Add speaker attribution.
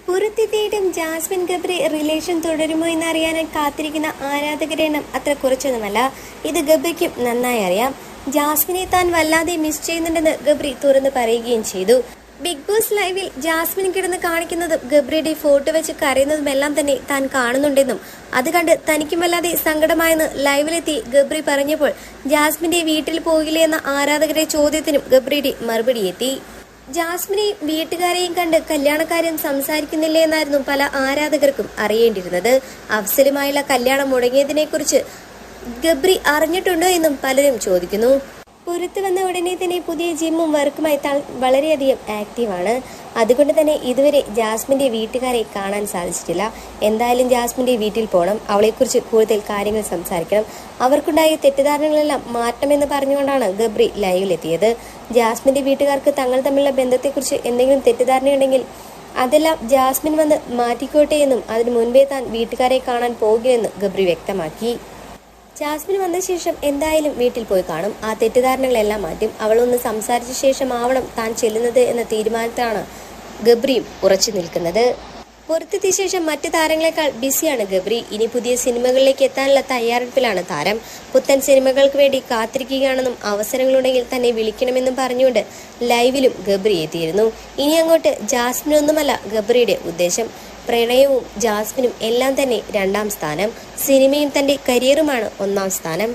Speaker 1: പുറത്തെത്തിയിട്ടും Jasmine Gabri relation തുടരുമോ എന്നറിയാൻ കാത്തിരിക്കുന്ന ആരാധകരുടെ എണ്ണം അത്ര കുറച്ചൊന്നുമല്ല. ഇത് ഗബ്രിക്കും നന്നായി അറിയാം. ജാസ്മിനെ താൻ വല്ലാതെ മിസ് ചെയ്യുന്നുണ്ടെന്ന് ഗബ്രി തുറന്നു പറയുകയും ചെയ്തു. ബിഗ് ബോസ് ലൈവിൽ ജാസ്മിൻ കിടന്ന് കാണിക്കുന്നതും ഗബ്രിയുടെ ഫോട്ടോ വെച്ച് കരയുന്നതുമെല്ലാം തന്നെ താൻ കാണുന്നുണ്ടെന്നും അത് കണ്ട് തനിക്കും വല്ലാതെ സങ്കടമായെന്ന് ലൈവിലെത്തി ഗബ്രി പറഞ്ഞപ്പോൾ ജാസ്മിന്റെ വീട്ടിൽ പോകില്ലേ എന്ന ആരാധകരുടെ ചോദ്യത്തിനും ഗബ്രിയുടെ മറുപടി എത്തി. ജാസ്മിനെയും വീട്ടുകാരെയും കണ്ട് കല്യാണക്കാരും സംസാരിക്കുന്നില്ലേ എന്നായിരുന്നു പല ആരാധകർക്കും അറിയേണ്ടിയിരുന്നത്. അഫ്സലുമായുള്ള കല്യാണം മുടങ്ങിയതിനെക്കുറിച്ച് ഗബ്രി അറിഞ്ഞിട്ടുണ്ടോ എന്നും പലരും ചോദിക്കുന്നു. പുറത്തു വന്ന ഉടനെ തന്നെ പുതിയ ജിമ്മും വർക്കുമായി താൻ വളരെയധികം ആക്റ്റീവാണ്. അതുകൊണ്ട് തന്നെ ഇതുവരെ ജാസ്മിന്റെ വീട്ടുകാരെ കാണാൻ സാധിച്ചിട്ടില്ല. എന്തായാലും ജാസ്മിന്റെ വീട്ടിൽ പോകണം, അവളെക്കുറിച്ച് കൂടുതൽ കാര്യങ്ങൾ സംസാരിക്കണം, അവർക്കുണ്ടായ തെറ്റിദ്ധാരണകളെല്ലാം മാറ്റണമെന്ന് പറഞ്ഞുകൊണ്ടാണ് ഗബ്രി ലൈവിലെത്തിയത്. ജാസ്മിന്റെ വീട്ടുകാർക്ക് തങ്ങൾ തമ്മിലുള്ള ബന്ധത്തെക്കുറിച്ച് എന്തെങ്കിലും തെറ്റിദ്ധാരണയുണ്ടെങ്കിൽ അതെല്ലാം ജാസ്മിൻ വന്ന് മാറ്റിക്കോട്ടെ എന്നും അതിനു മുൻപേ താൻ വീട്ടുകാരെ കാണാൻ പോകുമെന്ന് ഗബ്രി വ്യക്തമാക്കി. ജാസ്മിൻ വന്ന ശേഷം എന്തായാലും വീട്ടിൽ പോയി കാണും, ആ തെറ്റിദ്ധാരണകളെല്ലാം മാറ്റും, അവളൊന്ന് സംസാരിച്ച ശേഷം ആവണം താൻ ചെല്ലുന്നത് എന്ന തീരുമാനത്തിലാണ് ഗബ്രിയും ഉറച്ചു നിൽക്കുന്നത്. പുറത്തെത്തിയ ശേഷം മറ്റു താരങ്ങളെക്കാൾ ബിസിയാണ് ഗബ്രി. ഇനി പുതിയ സിനിമകളിലേക്ക് എത്താനുള്ള തയ്യാറെടുപ്പിലാണ് താരം. പുത്തൻ സിനിമകൾക്ക് വേണ്ടി കാത്തിരിക്കുകയാണെന്നും അവസരങ്ങളുണ്ടെങ്കിൽ തന്നെ വിളിക്കണമെന്നും പറഞ്ഞുകൊണ്ട് ലൈവിലും ഗബ്രി എത്തിയിരുന്നു. ഇനി അങ്ങോട്ട് ജാസ്മിനൊന്നുമല്ല ഗബ്രിയുടെ ഉദ്ദേശം. പ്രണയവും ജാസ്മിനും എല്ലാം തന്നെ രണ്ടാം സ്ഥാനം, സിനിമയും തന്റെ കരിയറുമാണ് ഒന്നാം സ്ഥാനം.